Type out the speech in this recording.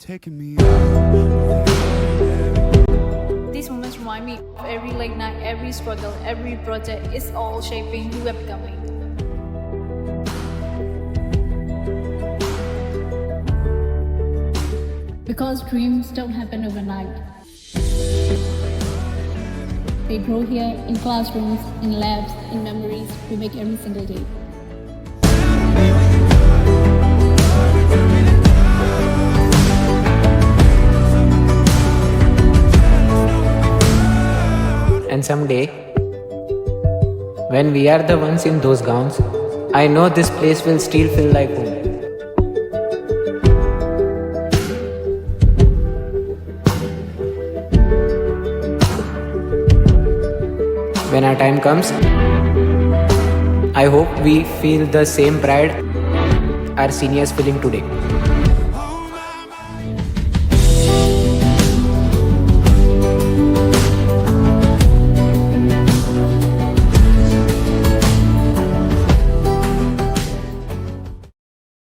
taking me out. These moments remind me of every late night, every struggle, every project is all shaping who we're becoming. Because dreams don't happen overnight. They grow here in classrooms, in labs, in memories we make every single day. And someday, when we are the ones in those gowns, I know this place will still feel like home. When our time comes, I hope we feel the same pride our seniors feeling today.